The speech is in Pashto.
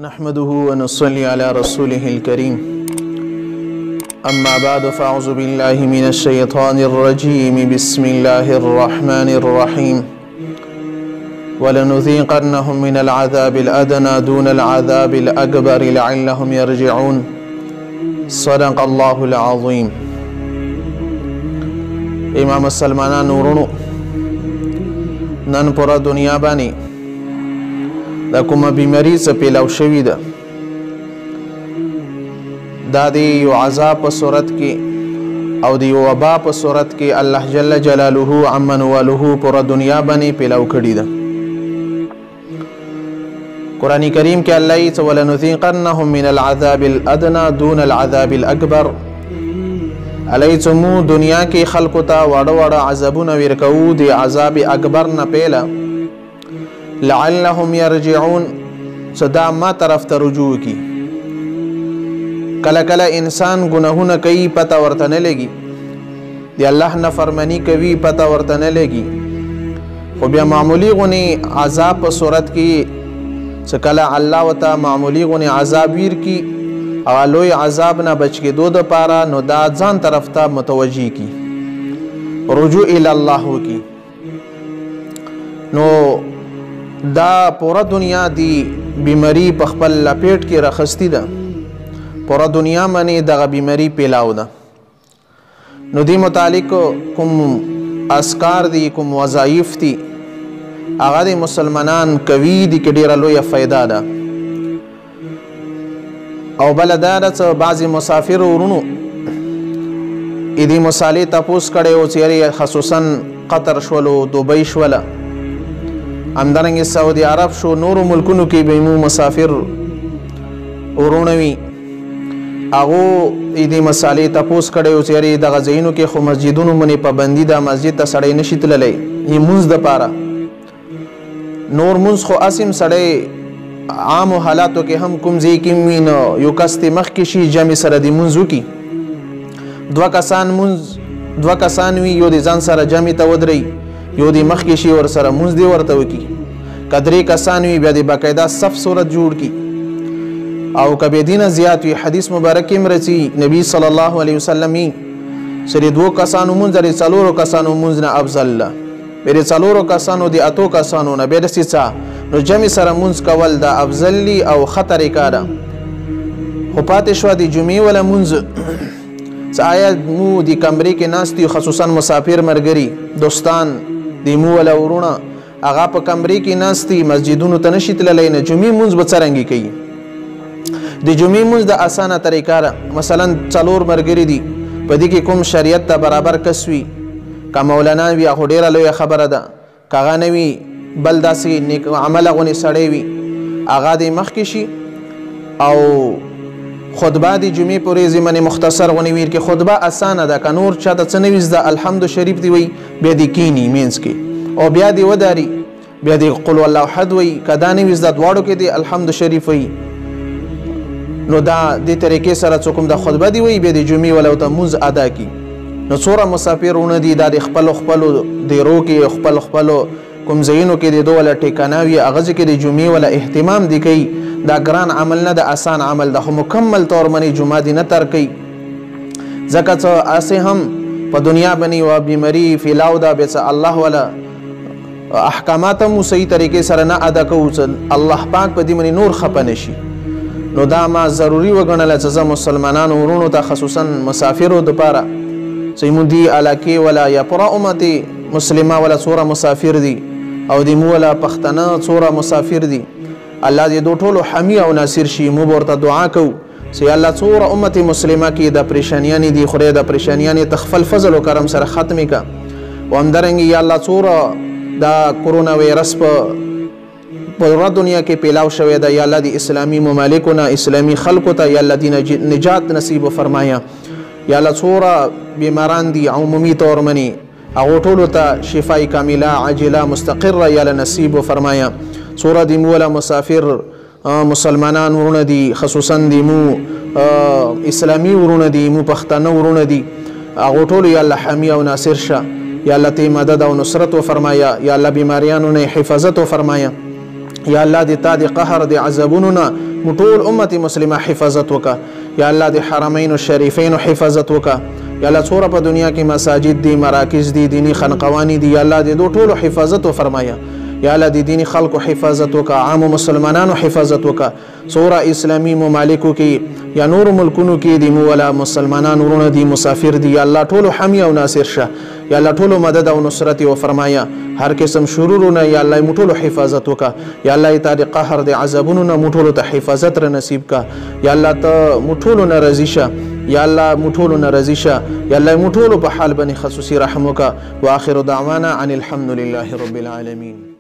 नहमदुहु व नस्सल्ली अला रसूलिहिल करीम अम्मा बाद फ़अऊज़ु बिल्लाहि मिनश शैतानिर रजीम बिस्मिल्लाहिर रहमानिर रहीम वलनुज़ीक़न्नहुम मिनल अज़ाबिल अदना दूनल अज़ाबिल अकबर लअल्लहुम यरजिऊन सदक़ल्लाहुल अज़ीम। इमाम मुसलमानानो वरुणो नन पूरा दुनिया बानी دا کومه بیماری څه پیلاو شوې ده دا د یو عذاب په صورت کې او د یو وبا په صورت کې الله جل جلاله عمن والوه پورا دنیا باندې پیلاو کړی ده. قرآن کریم کې الله یې ولنذيقنهم من العذاب الادنى دون العذاب الاکبر الیتمو دنیا کې خلقو ته واړه واړه عذابونه ورکو د عذاب اکبر نه پیلا لعلهم يرجعون صدا ما طرف ته رجوع کی. کله کله انسان گناهونه کوي پته ورته نه لګي دی الله نه فرمانی کوي پته ورته نه لګي خو بیا معمولی غني عذاب په صورت کې چې کله الله وتا معمولی غني عذاب ویر کی او لوی عذاب نه بچ کې دو د پاره نو دا ځان طرف ته متوجي کی رجوع الی الله کی. نو دا پورا دنیا دی بیماری په خپل لپیټ کې راخستی ده پورا دنیا باندې دغه بیماری پیلاو ده. نو دی متعلق کوم اسکار دي کوم وظایف دي هغه د مسلمانان کوي دي کې ډیره لویه فایده ده او بل دا چې بعضی مسافر ورونو دې مصالې تپوس کړي او چې خصوصا قطر شولو دوبۍ شوله همدارنګه سعودي عرب شو نورو ملکونو کې به مو مسافر ورونوي هغه دې مسالې تپوس کړي او چې دغه ځایونو کې خو مسجدونو باندې پابندي ده مسجد ته سړی نشي تللی یې مونځ د پاره نور مونځ خو اسیم سړی عام حالاتو کې هم کوم ځای کې وینو یو کس ته مخ کې شي جمع سره د مونځ وکي دوه کسان وي یو د ځان سره جمع ته ودري یو دی مخ کې شي ور سره مونږ دی ورته وکي کدرې کسان وي بیا د باقاعده صف صورت جوړ کی او کبه دینه زیات وي حدیث مبارک کې مرسي نبی صلی الله علیه وسلم سری دو کسانو مونږ لري څلورو کسانو مونږ نه افضل الله بیره څلورو کسانو دی اتو کسانو نه بیره سیسا نو جمع سره مونږ کول دا افضل او خطر کاره خو پاتې شو دی جمعې ولا مونږ آیا مو دی کمرې کې ناستي خصوصا مسافر مرګري دوستان دی مو ولا ورونه هغه په کمرې کې ناستي مسجدونو ته نشي تللی نه جمعې مونځ به څرنګه کوي د جمعې مونځ د اسانه طریقه مثلا څلور مرګري دي په دې کې کوم شریعت ته برابر کس وي که مولانا وي هغه ډېره لویه خبره ده که هغه نه وي بل داسې نیک عمله غونې سړی وي هغه د مخکې شي او خطبه د جمعې پورې زمانه مختصر غونې ویر کې خطبه اسانه ده که نور چاته څه نه وي زده الحمد شریف دی وي بیا د کینی مینس کې او بیا دی وداري بیا د قل والله احد وي که دا نه وي زده دواړو کې دی الحمد شریف وي نو دا د طریقې سره څوک د خطبه دی وي بیا د جمعې ولا ته مونځ ادا کی. نو څوره مسافرونه دي دا د خپل دیرو کې خپل کوم ځایونو کې د دوه ټیکانه وي هغه کې د جمعې ولا اهتمام دی کوي دا ګران عمل نه د آسان عمل ده خو مکمل طور باندې جمعه دي نه تر کوي ځکه چې اسه هم په دنیا باندې و بیماری فیلاو ده به الله ولا احکامات مو صحیح طریقې سره نه ادا کوو الله پاک په دې باندې نور خپه نشي. نو دا ما ضروری وګڼل چې مسلمانانو ورونو ته خصوصا مسافرو د پاره چې مو دی علاقه ولا یا پر امتي مسلمه ولا صوره مسافر دي او دی مو ولا پښتنه صوره مسافر دي الله دې دو ټولو حمی او ناصر شي مو ورته دعا کو چې الله څوره امت مسلمه کې د پریشانیان دي خوري د پریشانیان تخفل فضل او کرم سره ختمي کا او همدارنګ یا الله څوره دا کورونا وایرس په دنیا کې پیلاو شوی دا یا الله د اسلامي ممالکونو اسلامي خلقو ته یا الله دې نجات نصیب فرمایا یا الله څوره بیماران دي عمومي طور منی او ټولو ته شفای کامله عاجله مستقره یا الله نصیب فرمایا. صورت دی مولا مسافر مسلمانان ورونه دي خصوصا دی مو اسلامی ورونه دي مو پښتانه ورونه دي هغه ټول یا الله حمی او ناصر شه یا الله ته مدد او نصرت فرمایا یا الله بیماریانو نه حفاظت فرمایا یا الله د تا د قهر د عذابونو نه ټول امت مسلمه حفاظت وکړه. یا الله د حرمین الشریفین حفاظت وکړه. یا الله څوره په دنیا کې مساجد دي، مراکز دي، دینی خانقوانی دي، یا الله د دو ټولو حفاظت وفرمایه. یا الله د دینی خلکو حفاظت وکړه، عام مسلمانانو حفاظت وکړه. څوره اسلامي ممالکو کې یا نور ملکونو کې دي مولا مسلمانان ورونه دي، مسافر دي، یا الله ټولو حمی او ناصر شه. یا الله ټولو مدد او نصرت وفرمایه. هر قسم شرورونه یا الله موږ ټولو حفاظت وکړه. یا الله ته د قهر د عذابونو نه موږ ټولو ته حفاظت را نصیب کا. یا الله ته موږ ټولو نه راضي شه. یا الله موږ ټولو نه راضي شه. یا الله موږ ټولو په حال باندې خصوصي رحم وکړه. واخر دعوانا ان الحمد لله رب العالمین.